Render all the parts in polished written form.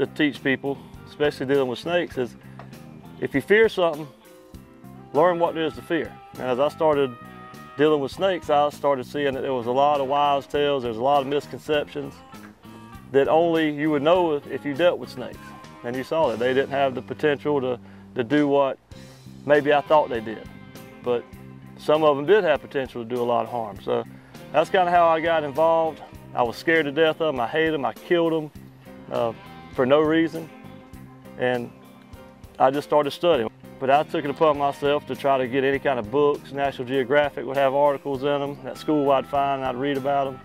to teach people, especially dealing with snakes, is if you fear something, learn what there is to fear. And as I started dealing with snakes, I started seeing that there was a lot of wives' tales, there's a lot of misconceptions that only you would know if you dealt with snakes. And you saw that they didn't have the potential to do what maybe I thought they did. But some of them did have potential to do a lot of harm. So that's kind of how I got involved. I was scared to death of them, I hated them, I killed them for no reason. And I just started studying. But I took it upon myself to try to get any kind of books. National Geographic would have articles in them. At school I'd find and I'd read about them.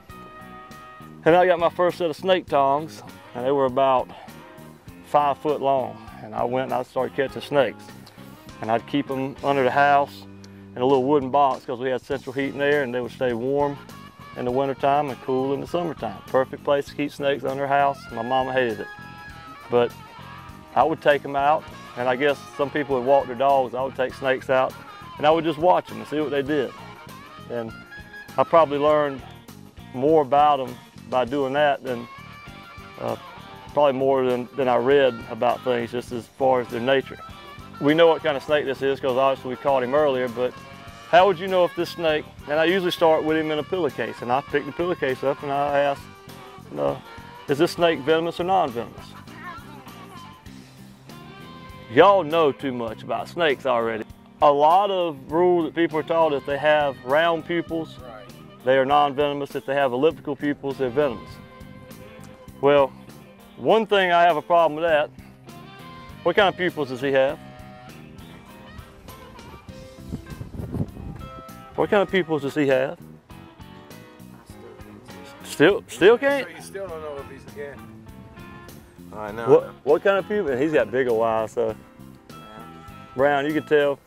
And I got my first set of snake tongs, and they were about 5 foot long. And I went and I started catching snakes. And I'd keep them under the house in a little wooden box because we had central heat and air, and they would stay warm in the wintertime and cool in the summertime. Perfect place to keep snakes under the house. My mama hated it. But I would take them out, and I guess some people would walk their dogs. I would take snakes out, and I would just watch them and see what they did. And I probably learned more about them by doing that than probably more than I read about things, just as far as their nature. We know what kind of snake this is because obviously we caught him earlier, but how would you know if this snake, and I usually start with him in a pillowcase, and I pick the pillowcase up and I ask, is this snake venomous or non-venomous? Y'all know too much about snakes already. A lot of rules that people are taught, if they have round pupils, they are non-venomous. If they have elliptical pupils, they're venomous. Well, one thing I have a problem with that, what kind of pupils does he have? What kind of pupils does he have? Still can't? So you still don't know if he's a cat. I know. What kind of pupils? He's got bigger eyes, so. Brown, you can tell.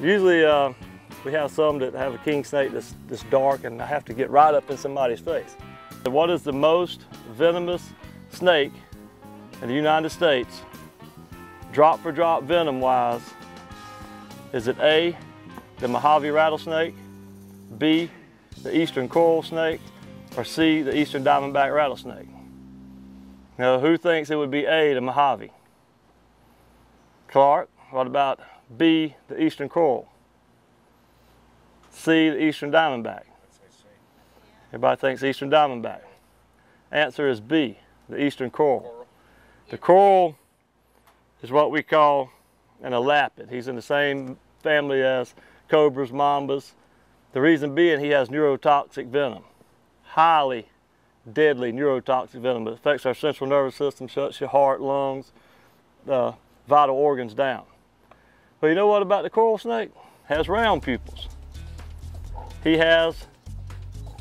Usually we have some that have a king snake that's dark, and I have to get right up in somebody's face. What is the most venomous snake in the United States, drop for drop venom wise? Is it A, the Mojave rattlesnake, B, the eastern coral snake, or C, the eastern diamondback rattlesnake? Now, who thinks it would be A, the Mojave? Clark. What about B, the eastern coral? C, the eastern diamondback? Everybody thinks eastern diamondback. Answer is B, the eastern coral. The coral is what we call an elapid. He's in the same family as cobras, mambas. The reason being, he has neurotoxic venom. Highly deadly neurotoxic venom. It affects our central nervous system, shuts your heart, lungs, vital organs down. But you know what about the coral snake? Has round pupils. He has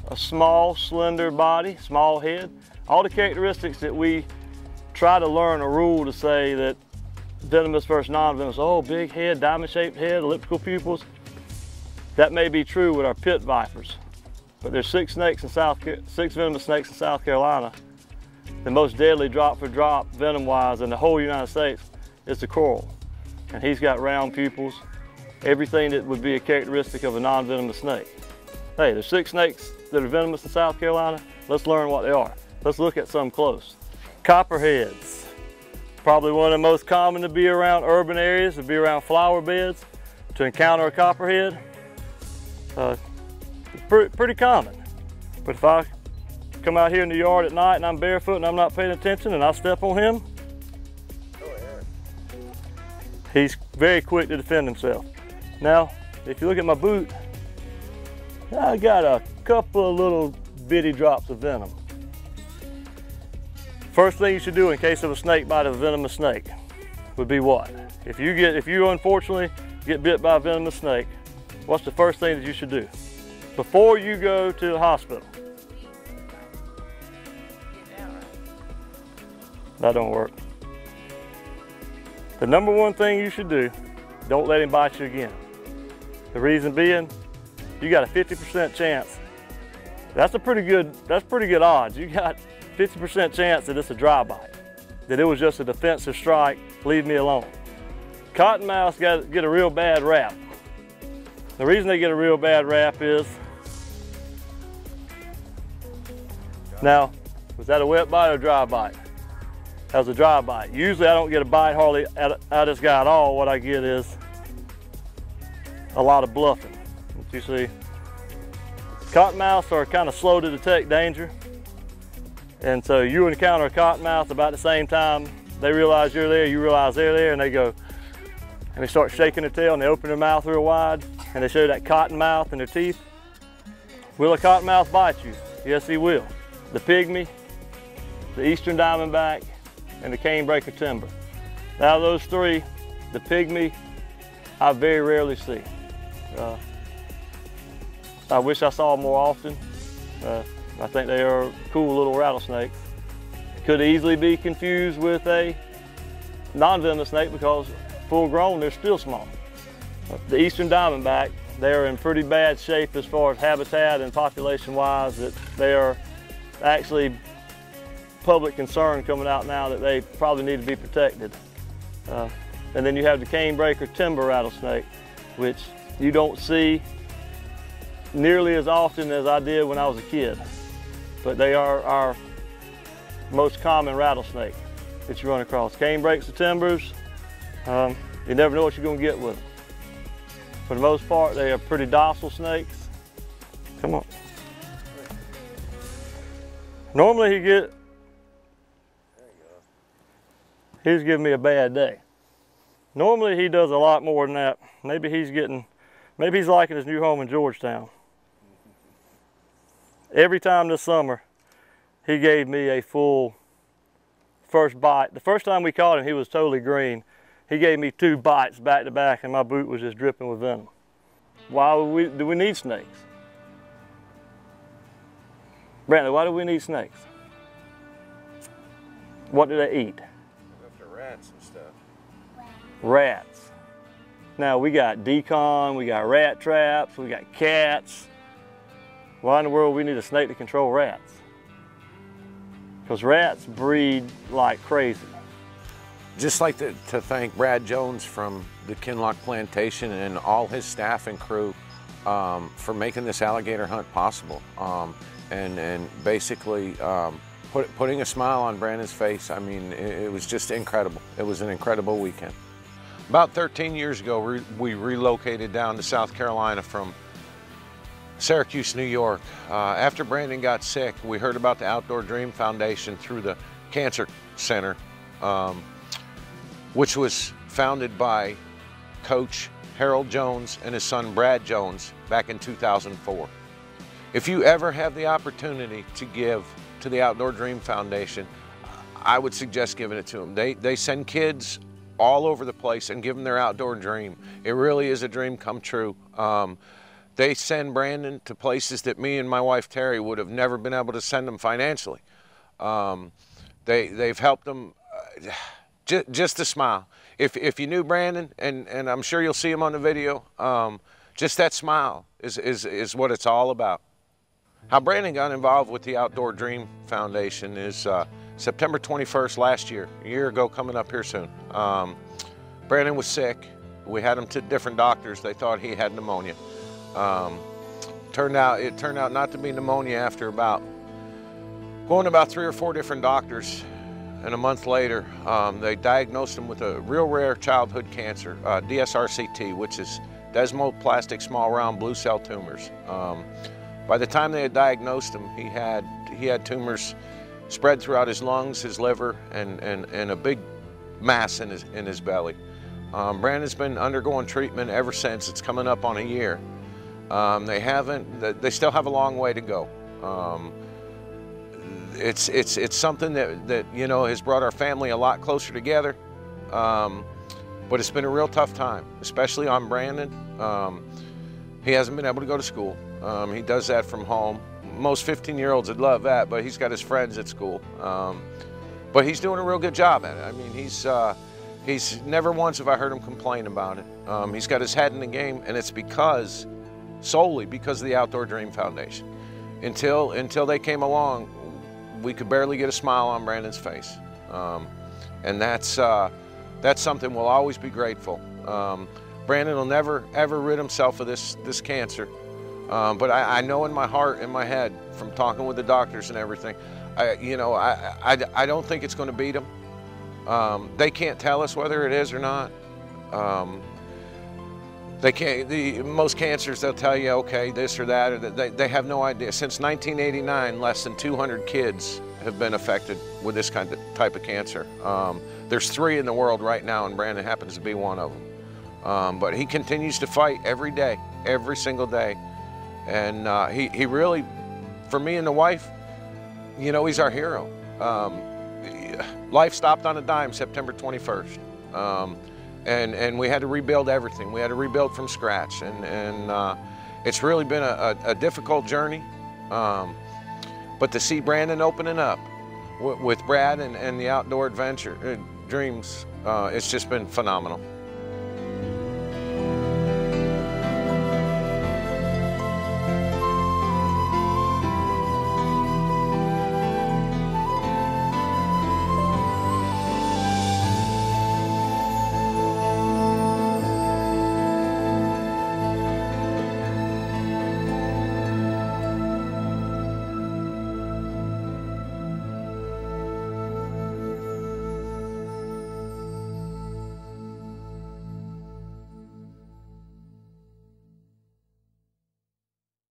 a small, slender body, small head. All the characteristics that we try to learn a rule to say that venomous versus non-venomous. Oh, big head, diamond-shaped head, elliptical pupils. That may be true with our pit vipers. But there's 6 venomous snakes in South Carolina. The most deadly drop for drop venom-wise in the whole United States is the coral. And he's got round pupils, everything that would be a characteristic of a non-venomous snake. Hey, there's 6 snakes that are venomous in South Carolina. Let's learn what they are. Let's look at some close. Copperheads. Probably one of the most common to be around urban areas, to be around flower beds, to encounter a copperhead. Pretty common. But if I come out here in the yard at night and I'm barefoot and I'm not paying attention and I step on him, he's very quick to defend himself. Now, if you look at my boot, I got a couple of little bitty drops of venom. First thing you should do in case of a snake bite of a venomous snake would be what? If you unfortunately get bit by a venomous snake, what's the first thing that you should do before you go to the hospital? That don't work. The number one thing you should do, don't let him bite you again. The reason being, you got a 50% chance. That's pretty good odds. You got 50% chance that it's a dry bite, that it was just a defensive strike, leave me alone. Cottonmouths get a real bad rap. The reason they get a real bad rap is, now, was that a wet bite or dry bite? as a dry bite. Usually I don't get a bite hardly out of this guy at all. What I get is a lot of bluffing. What you see. Cottonmouths are kind of slow to detect danger. And so you encounter a cottonmouth about the same time they realize you're there, you realize they're there, and they go, and they start shaking their tail and they open their mouth real wide and they show that cotton mouth in their teeth. Will a cottonmouth bite you? Yes, he will. The pygmy, the eastern diamondback, and the canebreaker timber. Out of those three, the pygmy I very rarely see. I wish I saw them more often. I think they are cool little rattlesnakes. Could easily be confused with a non-venomous snake because full grown, they're still small. The eastern diamondback, they're in pretty bad shape as far as habitat and population wise, that they are actually public concern coming out now that they probably need to be protected. And then you have the canebreaker timber rattlesnake, which you don't see nearly as often as I did when I was a kid. But they are our most common rattlesnake that you run across. Cane breaks the timbers. You never know what you're going to get with them. For the most part, they are pretty docile snakes. Come on. Normally he's giving me a bad day. Normally he does a lot more than that. Maybe he's liking his new home in Georgetown. Every time this summer, he gave me a full first bite. The first time we caught him, he was totally green. He gave me 2 bites back to back and my boot was just dripping with venom. Why do we need snakes? Brandon, why do we need snakes? What do they eat? After rats and stuff. Rats. Now we got decon, we got rat traps, we got cats. Why in the world we need a snake to control rats? Because rats breed like crazy. Just like to thank Brad Jones from the Kinlock Plantation and all his staff and crew for making this alligator hunt possible. And basically putting a smile on Brandon's face. I mean, it was just incredible. It was an incredible weekend. About 13 years ago, we relocated down to South Carolina from Syracuse, New York. After Brandon got sick, we heard about the Outdoor Dream Foundation through the Cancer Center, which was founded by Coach Harold Jones and his son Brad Jones back in 2004. If you ever have the opportunity to give to the Outdoor Dream Foundation, I would suggest giving it to them. They send kids all over the place and give them their outdoor dream. It really is a dream come true. They send Brandon to places that me and my wife Terry would have never been able to send him financially. They've helped him, just a smile. If you knew Brandon, and I'm sure you'll see him on the video, just that smile is what it's all about. How Brandon got involved with the Outdoor Dream Foundation is September 21st last year, a year ago, coming up here soon. Brandon was sick. We had him to different doctors. They thought he had pneumonia. It turned out not to be pneumonia after going to about 3 or 4 different doctors, and a month later they diagnosed him with a real rare childhood cancer, DSRCT, which is desmoplastic small round blue cell tumors. By the time they had diagnosed him, he had tumors spread throughout his lungs, his liver, and a big mass in his belly. Brandon's been undergoing treatment ever since. It's coming up on a year. They still have a long way to go. It's something that you know has brought our family a lot closer together, but it's been a real tough time, especially on Brandon. He hasn't been able to go to school. He does that from home. Most 15-year-olds would love that, but he's got his friends at school. But he's doing a real good job at it. I mean, he's never once have I heard him complain about it. He's got his head in the game, and it's solely because of the Outdoor Dream Foundation. Until they came along, we could barely get a smile on Brandon's face. And that's something we'll always be grateful. Brandon will never, ever rid himself of this cancer. But I know in my heart, in my head, from talking with the doctors and everything, I don't think it's going to beat him. They can't tell us whether it is or not. They can't, most cancers, they'll tell you, okay, this or that, or they have no idea. Since 1989, less than 200 kids have been affected with this type of cancer. There's 3 in the world right now, and Brandon happens to be one of them. But he continues to fight every day, every single day. And he really, for me and the wife, you know, he's our hero. Life stopped on a dime September 21st. And we had to rebuild everything. We had to rebuild from scratch. And it's really been a difficult journey. But to see Brandon opening up with Brad and the outdoor adventure dreams, it's just been phenomenal.